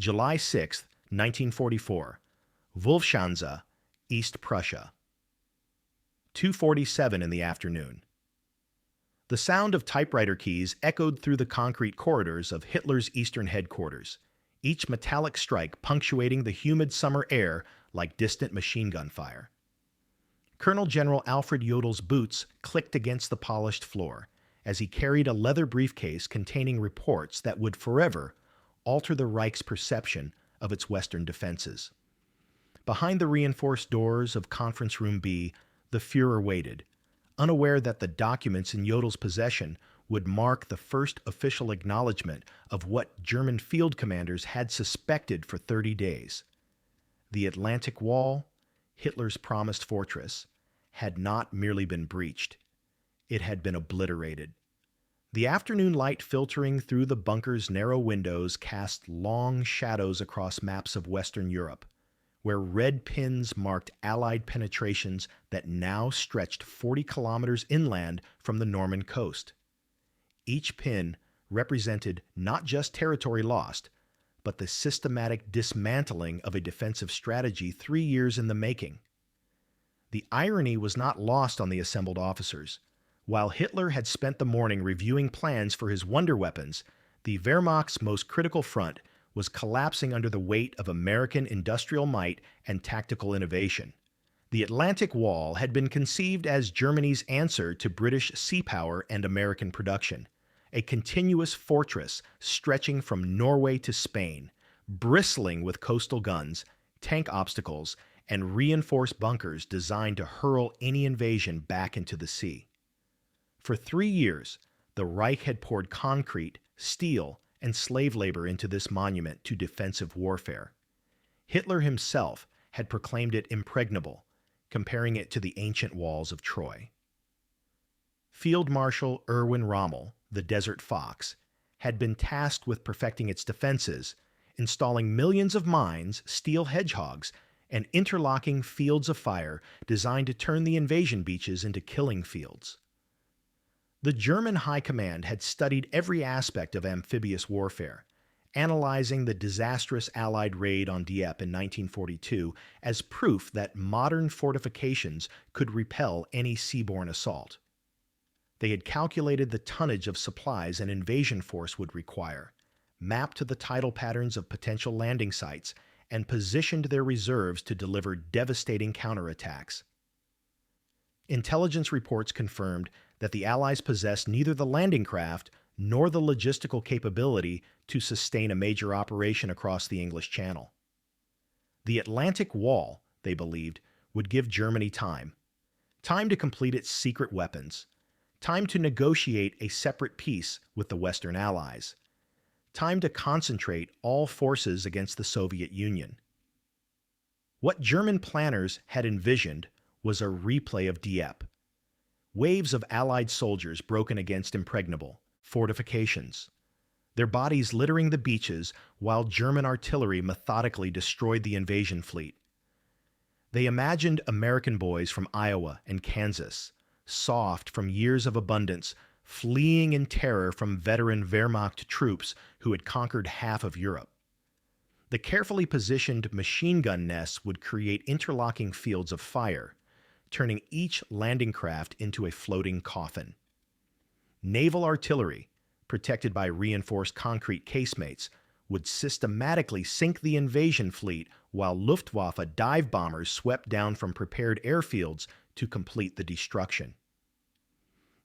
July 6, 1944. Wolfschanze, East Prussia. 2:47 in the afternoon. The sound of typewriter keys echoed through the concrete corridors of Hitler's eastern headquarters, each metallic strike punctuating the humid summer air like distant machine gun fire. Colonel General Alfred Jodl's boots clicked against the polished floor as he carried a leather briefcase containing reports that would forever alter the Reich's perception of its Western defenses. Behind the reinforced doors of Conference Room B, the Führer waited, unaware that the documents in Jodl's possession would mark the first official acknowledgement of what German field commanders had suspected for 30 days. The Atlantic Wall, Hitler's promised fortress, had not merely been breached. It had been obliterated. The afternoon light filtering through the bunker's narrow windows cast long shadows across maps of Western Europe, where red pins marked Allied penetrations that now stretched 40 kilometers inland from the Norman coast. Each pin represented not just territory lost, but the systematic dismantling of a defensive strategy 3 years in the making. The irony was not lost on the assembled officers. While Hitler had spent the morning reviewing plans for his wonder weapons, the Wehrmacht's most critical front was collapsing under the weight of American industrial might and tactical innovation. The Atlantic Wall had been conceived as Germany's answer to British sea power and American production, a continuous fortress stretching from Norway to Spain, bristling with coastal guns, tank obstacles, and reinforced bunkers designed to hurl any invasion back into the sea. For 3 years, the Reich had poured concrete, steel, and slave labor into this monument to defensive warfare. Hitler himself had proclaimed it impregnable, comparing it to the ancient walls of Troy. Field Marshal Erwin Rommel, the Desert Fox, had been tasked with perfecting its defenses, installing millions of mines, steel hedgehogs, and interlocking fields of fire designed to turn the invasion beaches into killing fields. The German High Command had studied every aspect of amphibious warfare, analyzing the disastrous Allied raid on Dieppe in 1942 as proof that modern fortifications could repel any seaborne assault. They had calculated the tonnage of supplies an invasion force would require, mapped the tidal patterns of potential landing sites, and positioned their reserves to deliver devastating counterattacks. Intelligence reports confirmed that the Allies possessed neither the landing craft nor the logistical capability to sustain a major operation across the English Channel. The Atlantic Wall, they believed, would give Germany time to complete its secret weapons, time to negotiate a separate peace with the Western Allies, time to concentrate all forces against the Soviet Union. What German planners had envisioned was a replay of Dieppe. Waves of Allied soldiers broken against impregnable fortifications, their bodies littering the beaches while German artillery methodically destroyed the invasion fleet. They imagined American boys from Iowa and Kansas, soft from years of abundance, fleeing in terror from veteran Wehrmacht troops who had conquered half of Europe. The carefully positioned machine gun nests would create interlocking fields of fire, turning each landing craft into a floating coffin. Naval artillery, protected by reinforced concrete casemates, would systematically sink the invasion fleet while Luftwaffe dive bombers swept down from prepared airfields to complete the destruction.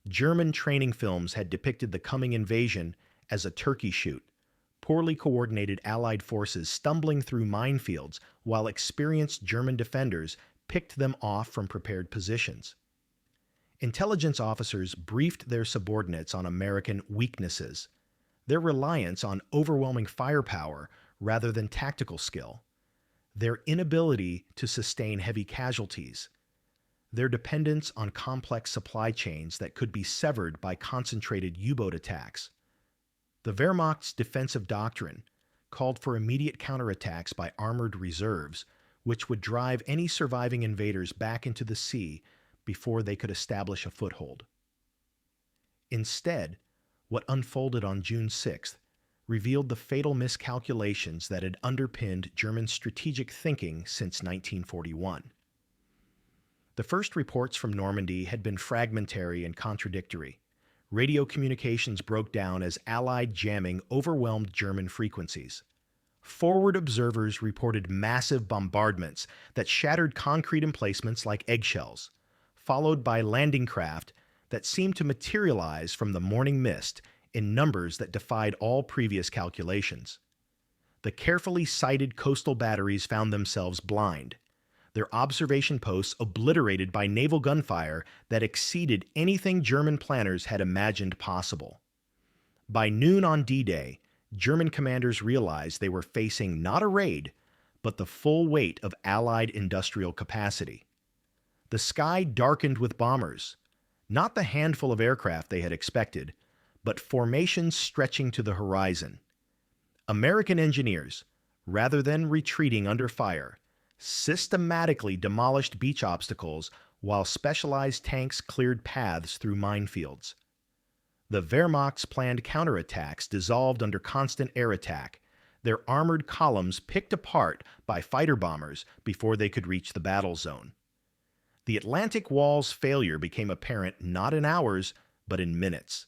German training films had depicted the coming invasion as a turkey shoot, poorly coordinated Allied forces stumbling through minefields while experienced German defenders picked them off from prepared positions. Intelligence officers briefed their subordinates on American weaknesses, their reliance on overwhelming firepower rather than tactical skill, their inability to sustain heavy casualties, their dependence on complex supply chains that could be severed by concentrated U-boat attacks. The Wehrmacht's defensive doctrine called for immediate counterattacks by armored reserves, which would drive any surviving invaders back into the sea before they could establish a foothold. Instead, what unfolded on June 6th revealed the fatal miscalculations that had underpinned German strategic thinking since 1941. The first reports from Normandy had been fragmentary and contradictory. Radio communications broke down as Allied jamming overwhelmed German frequencies. Forward observers reported massive bombardments that shattered concrete emplacements like eggshells, followed by landing craft that seemed to materialize from the morning mist in numbers that defied all previous calculations. The carefully sighted coastal batteries found themselves blind, their observation posts obliterated by naval gunfire that exceeded anything German planners had imagined possible. By noon on D-Day, German commanders realized they were facing not a raid, but the full weight of Allied industrial capacity. The sky darkened with bombers, not the handful of aircraft they had expected, but formations stretching to the horizon. American engineers, rather than retreating under fire, systematically demolished beach obstacles while specialized tanks cleared paths through minefields. The Wehrmacht's planned counterattacks dissolved under constant air attack, their armored columns picked apart by fighter bombers before they could reach the battle zone. The Atlantic Wall's failure became apparent not in hours, but in minutes.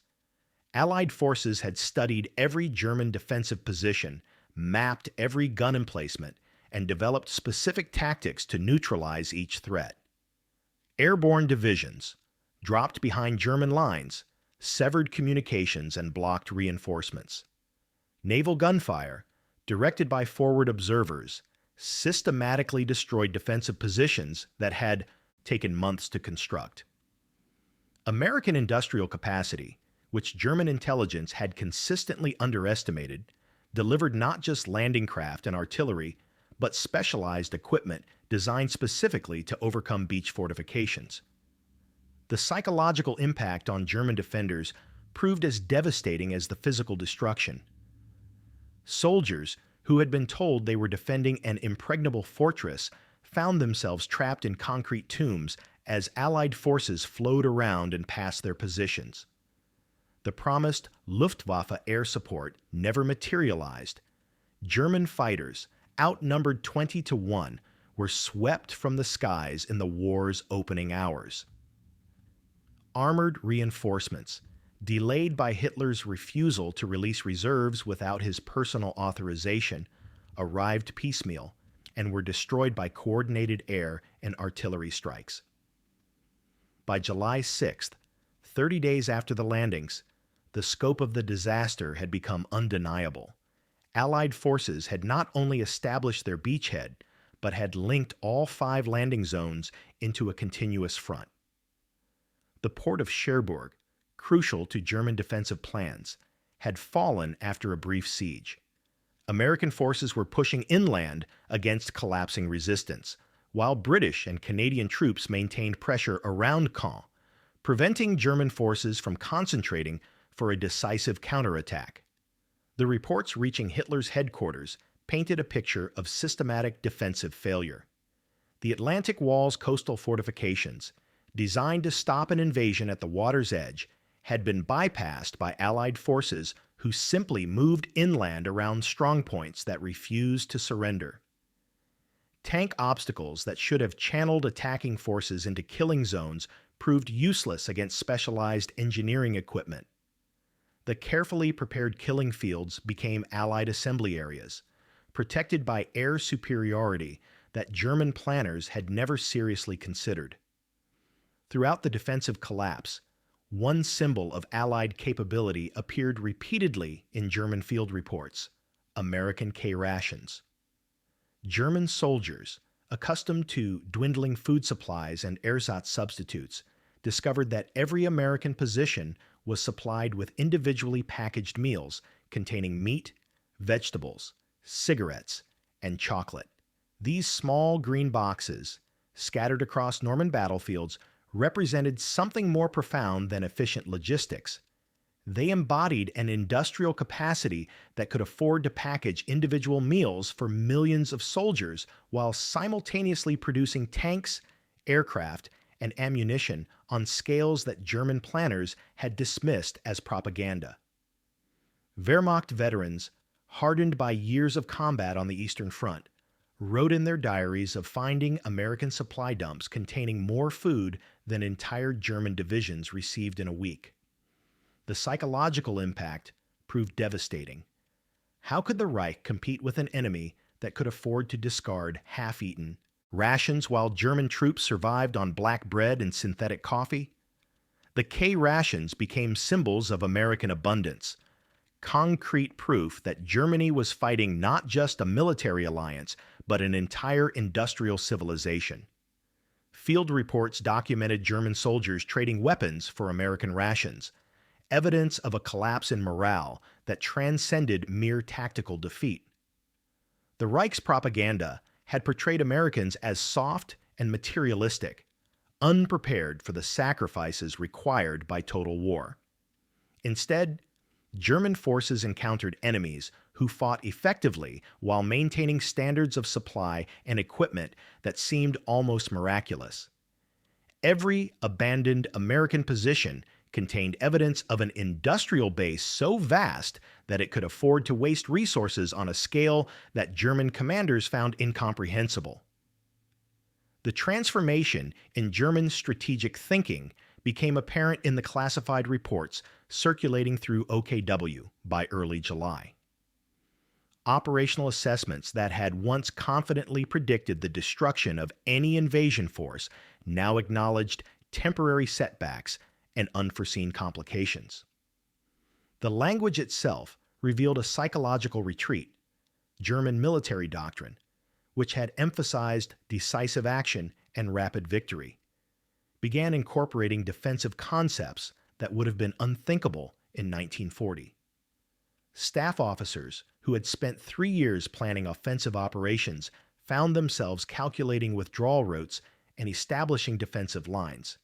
Allied forces had studied every German defensive position, mapped every gun emplacement, and developed specific tactics to neutralize each threat. Airborne divisions, dropped behind German lines, severed communications and blocked reinforcements. Naval gunfire, directed by forward observers, systematically destroyed defensive positions that had taken months to construct. American industrial capacity, which German intelligence had consistently underestimated, delivered not just landing craft and artillery, but specialized equipment designed specifically to overcome beach fortifications. The psychological impact on German defenders proved as devastating as the physical destruction. Soldiers, who had been told they were defending an impregnable fortress, found themselves trapped in concrete tombs as Allied forces flowed around and passed their positions. The promised Luftwaffe air support never materialized. German fighters, outnumbered 20-1, were swept from the skies in the war's opening hours. Armored reinforcements, delayed by Hitler's refusal to release reserves without his personal authorization, arrived piecemeal and were destroyed by coordinated air and artillery strikes. By July 6th, 30 days after the landings, the scope of the disaster had become undeniable. Allied forces had not only established their beachhead, but had linked all 5 landing zones into a continuous front. The port of Cherbourg, crucial to German defensive plans, had fallen after a brief siege. American forces were pushing inland against collapsing resistance, while British and Canadian troops maintained pressure around Caen, preventing German forces from concentrating for a decisive counterattack. The reports reaching Hitler's headquarters painted a picture of systematic defensive failure. The Atlantic Wall's coastal fortifications, designed to stop an invasion at the water's edge, had been bypassed by Allied forces who simply moved inland around strongpoints that refused to surrender. Tank obstacles that should have channeled attacking forces into killing zones proved useless against specialized engineering equipment. The carefully prepared killing fields became Allied assembly areas, protected by air superiority that German planners had never seriously considered. Throughout the defensive collapse, one symbol of Allied capability appeared repeatedly in German field reports: American K-rations. German soldiers, accustomed to dwindling food supplies and ersatz substitutes, discovered that every American position was supplied with individually packaged meals containing meat, vegetables, cigarettes, and chocolate. These small green boxes, scattered across Norman battlefields, represented something more profound than efficient logistics. They embodied an industrial capacity that could afford to package individual meals for millions of soldiers while simultaneously producing tanks, aircraft, and ammunition on scales that German planners had dismissed as propaganda. Wehrmacht veterans, hardened by years of combat on the Eastern Front, wrote in their diaries of finding American supply dumps containing more food than entire German divisions received in a week. The psychological impact proved devastating. How could the Reich compete with an enemy that could afford to discard half-eaten rations while German troops survived on black bread and synthetic coffee? The K rations became symbols of American abundance, concrete proof that Germany was fighting not just a military alliance, but an entire industrial civilization. Field reports documented German soldiers trading weapons for American rations, evidence of a collapse in morale that transcended mere tactical defeat. The Reich's propaganda had portrayed Americans as soft and materialistic, unprepared for the sacrifices required by total war. Instead, German forces encountered enemies who fought effectively while maintaining standards of supply and equipment that seemed almost miraculous. Every abandoned American position contained evidence of an industrial base so vast that it could afford to waste resources on a scale that German commanders found incomprehensible. The transformation in German strategic thinking became apparent in the classified reports circulating through OKW by early July. Operational assessments that had once confidently predicted the destruction of any invasion force now acknowledged temporary setbacks and unforeseen complications. The language itself revealed a psychological retreat, German military doctrine, which had emphasized decisive action and rapid victory, began incorporating defensive concepts that would have been unthinkable in 1940. Staff officers who had spent 3 years planning offensive operations found themselves calculating withdrawal routes and establishing defensive lines.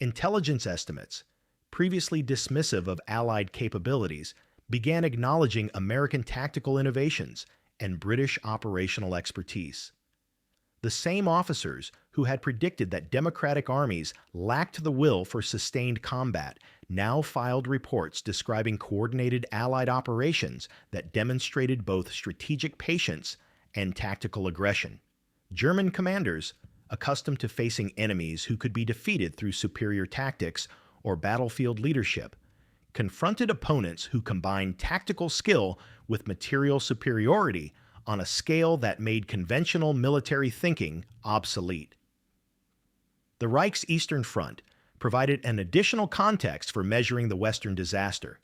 Intelligence estimates, previously dismissive of Allied capabilities, began acknowledging American tactical innovations and British operational expertise. The same officers who had predicted that democratic armies lacked the will for sustained combat now filed reports describing coordinated Allied operations that demonstrated both strategic patience and tactical aggression. German commanders, accustomed to facing enemies who could be defeated through superior tactics or battlefield leadership, confronted opponents who combined tactical skill with material superiority on a scale that made conventional military thinking obsolete. The Reich's Eastern Front provided an additional context for measuring the Western disaster.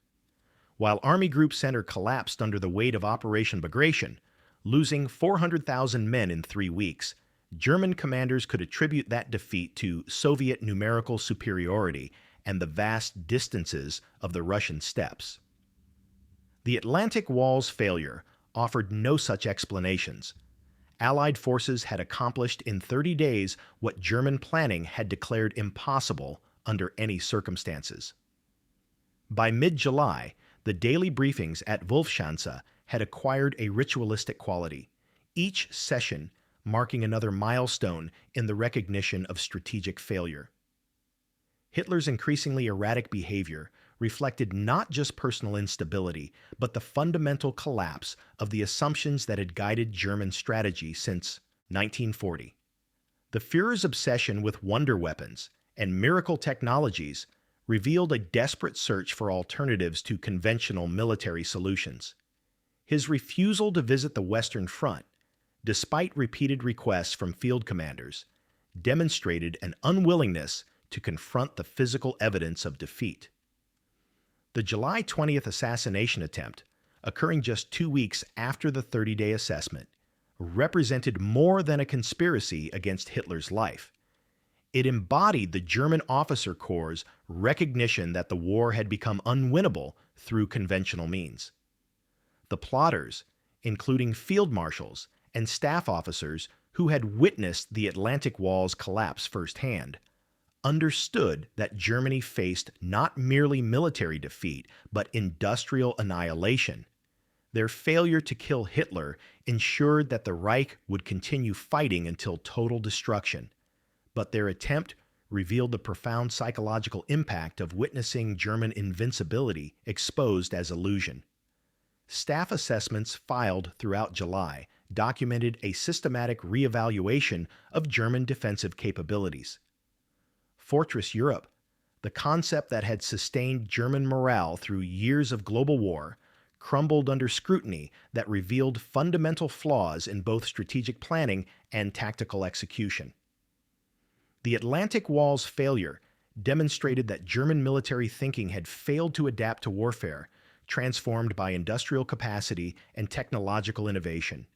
While Army Group Center collapsed under the weight of Operation Bagration, losing 400,000 men in 3 weeks, German commanders could attribute that defeat to Soviet numerical superiority and the vast distances of the Russian steppes. The Atlantic Wall's failure offered no such explanations. Allied forces had accomplished in 30 days what German planning had declared impossible under any circumstances. By mid-July, the daily briefings at Wolfschanze had acquired a ritualistic quality, each session marking another milestone in the recognition of strategic failure. Hitler's increasingly erratic behavior reflected not just personal instability, but the fundamental collapse of the assumptions that had guided German strategy since 1940. The Führer's obsession with wonder weapons and miracle technologies revealed a desperate search for alternatives to conventional military solutions. His refusal to visit the Western Front, despite repeated requests from field commanders, demonstrated an unwillingness to confront the physical evidence of defeat. The July 20th assassination attempt, occurring just 2 weeks after the 30-day assessment, represented more than a conspiracy against Hitler's life. It embodied the German officer corps' recognition that the war had become unwinnable through conventional means. The plotters, including field marshals and staff officers who had witnessed the Atlantic Wall's collapse firsthand, understood that Germany faced not merely military defeat, but industrial annihilation. Their failure to kill Hitler ensured that the Reich would continue fighting until total destruction, but their attempt revealed the profound psychological impact of witnessing German invincibility exposed as illusion. Staff assessments filed throughout July documented a systematic reevaluation of German defensive capabilities. Fortress Europe, the concept that had sustained German morale through years of global war, crumbled under scrutiny that revealed fundamental flaws in both strategic planning and tactical execution. The Atlantic Wall's failure demonstrated that German military thinking had failed to adapt to warfare, transformed by industrial capacity and technological innovation.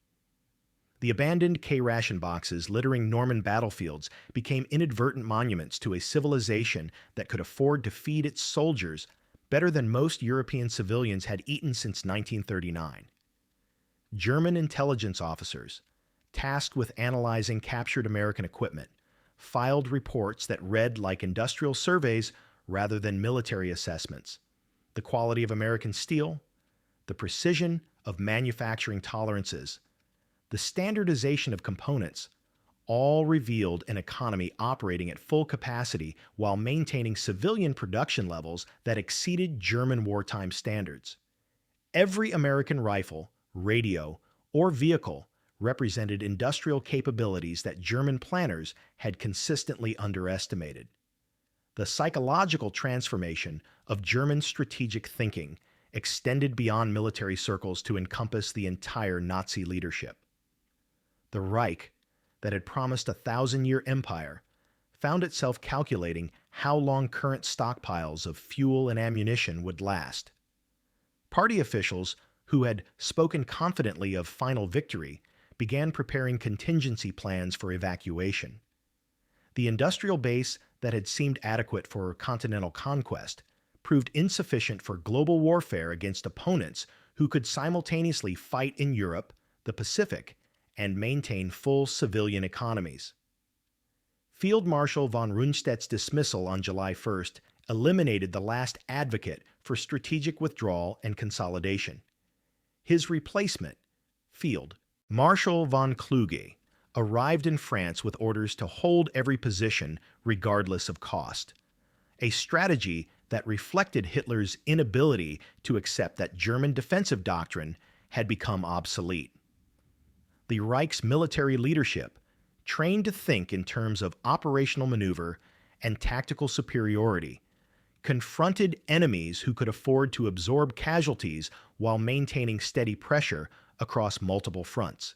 The abandoned K-ration boxes littering Norman battlefields became inadvertent monuments to a civilization that could afford to feed its soldiers better than most European civilians had eaten since 1939. German intelligence officers, tasked with analyzing captured American equipment, filed reports that read like industrial surveys rather than military assessments. The quality of American steel, the precision of manufacturing tolerances, the standardization of components, all revealed an economy operating at full capacity while maintaining civilian production levels that exceeded German wartime standards. Every American rifle, radio, or vehicle represented industrial capabilities that German planners had consistently underestimated. The psychological transformation of German strategic thinking extended beyond military circles to encompass the entire Nazi leadership. The Reich, that had promised a 1,000-year empire, found itself calculating how long current stockpiles of fuel and ammunition would last. Party officials who had spoken confidently of final victory began preparing contingency plans for evacuation. The industrial base that had seemed adequate for continental conquest proved insufficient for global warfare against opponents who could simultaneously fight in Europe, the Pacific, and maintain full civilian economies. Field Marshal von Rundstedt's dismissal on July 1st eliminated the last advocate for strategic withdrawal and consolidation. His replacement, Field Marshal von Kluge, arrived in France with orders to hold every position regardless of cost, a strategy that reflected Hitler's inability to accept that German defensive doctrine had become obsolete. The Reich's military leadership, trained to think in terms of operational maneuver and tactical superiority, confronted enemies who could afford to absorb casualties while maintaining steady pressure across multiple fronts.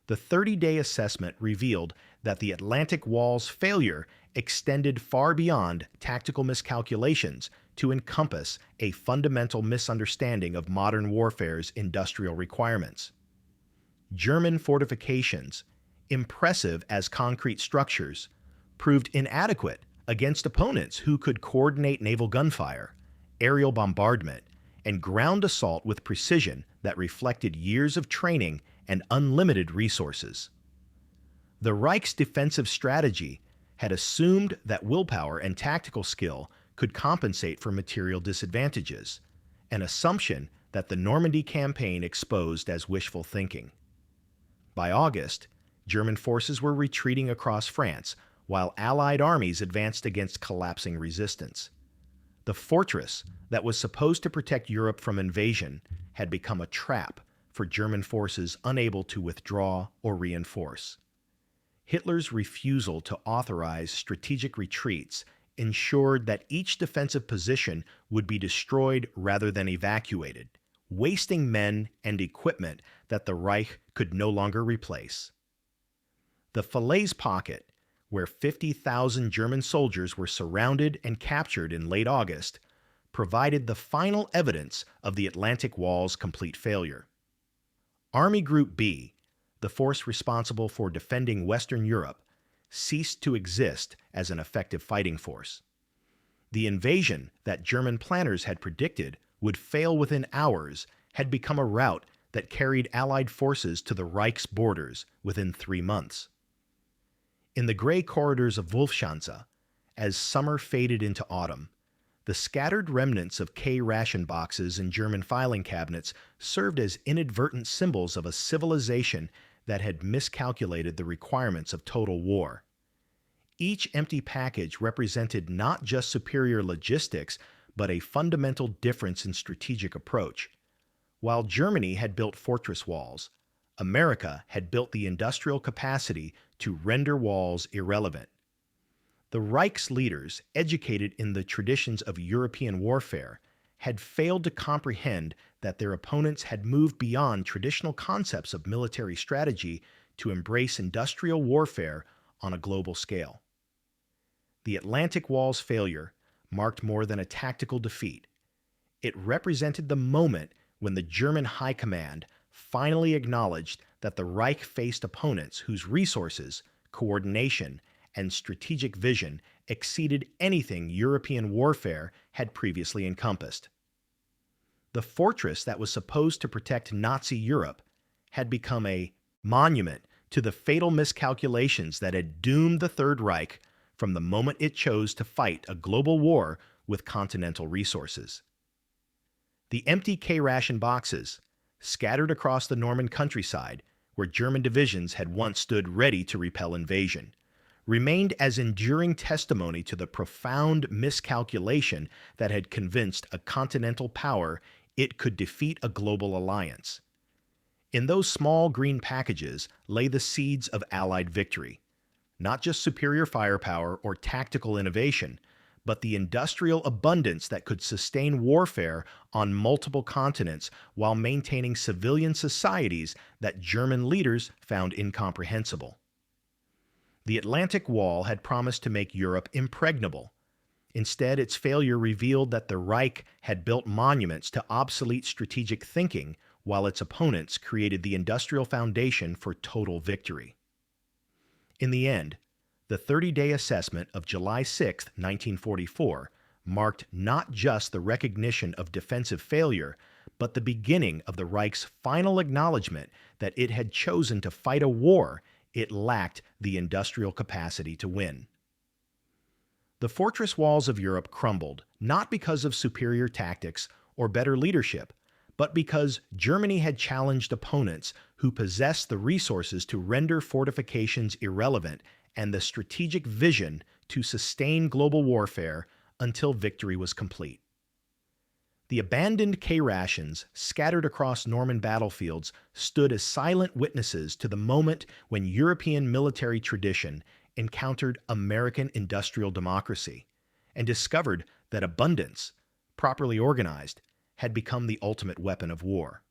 The 30-day assessment revealed that the Atlantic Wall's failure extended far beyond tactical miscalculations to encompass a fundamental misunderstanding of modern warfare's industrial requirements. German fortifications, impressive as concrete structures, proved inadequate against opponents who could coordinate naval gunfire, aerial bombardment, and ground assault with precision that reflected years of training and unlimited resources. The Reich's defensive strategy had assumed that willpower and tactical skill could compensate for material disadvantages, an assumption that the Normandy campaign exposed as wishful thinking. By August, German forces were retreating across France, while Allied armies advanced against collapsing resistance. The fortress that was supposed to protect Europe from invasion had become a trap for German forces unable to withdraw or reinforce. Hitler's refusal to authorize strategic retreats ensured that each defensive position would be destroyed rather than evacuated, wasting men and equipment that the Reich could no longer replace. The Falaise Pocket, where 50,000 German soldiers were surrounded and captured in late August, provided the final evidence of the Atlantic Wall's complete failure. Army Group B, the force responsible for defending Western Europe, ceased to exist as an effective fighting force. The invasion that German planners had predicted would fail within hours had become a rout that carried Allied forces to the Reich's borders within 3 months. In the gray corridors of Wolfschanze, as summer faded into autumn, the scattered remnants of K-ration boxes and German filing cabinets served as inadvertent symbols of a civilization that had miscalculated the requirements of total war. Each empty package represented not just superior logistics, but a fundamental difference in strategic approach. While Germany had built fortress walls, America had built the industrial capacity to render walls irrelevant. The Reich's leaders, educated in the traditions of European warfare, had failed to comprehend that their opponents had moved beyond traditional concepts of military strategy to embrace industrial warfare on a global scale. The Atlantic Wall's failure marked more than a tactical defeat. It represented the moment when the German High Command finally acknowledged that the Reich faced opponents whose resources, coordination, and strategic vision exceeded anything European warfare had previously encompassed. The fortress that was supposed to protect Nazi Europe had become a monument to the fatal miscalculations that had doomed the Third Reich from the moment it chose to fight a global war with continental resources. The empty K-ration boxes, scattered across the Norman countryside, where German divisions had once stood ready to repel invasion, remained as enduring testimony to the profound miscalculation that had convinced a continental power it could defeat a global alliance. In those small green packages lay the seeds of Allied victory, not just superior firepower or tactical innovation, but the industrial abundance that could sustain warfare on multiple continents while maintaining civilian societies that German leaders found incomprehensible. The Atlantic Wall had promised to make Europe impregnable. Instead, its failure revealed that the Reich had built monuments to obsolete strategic thinking while its opponents created the industrial foundation for total victory. In the end, the 30-day assessment of July 6, 1944, marked not just the recognition of defensive failure, but the beginning of the Reich's final acknowledgement that it had chosen to fight a war it lacked the industrial capacity to win. The fortress walls of Europe crumbled not because of superior tactics or better leadership, but because Germany had challenged opponents who possessed the resources to render fortifications irrelevant and the strategic vision to sustain global warfare until victory was complete. The abandoned K-rations scattered across Norman battlefields stood as silent witnesses to the moment when European military tradition encountered American industrial democracy and discovered that abundance, properly organized, had become the ultimate weapon of war.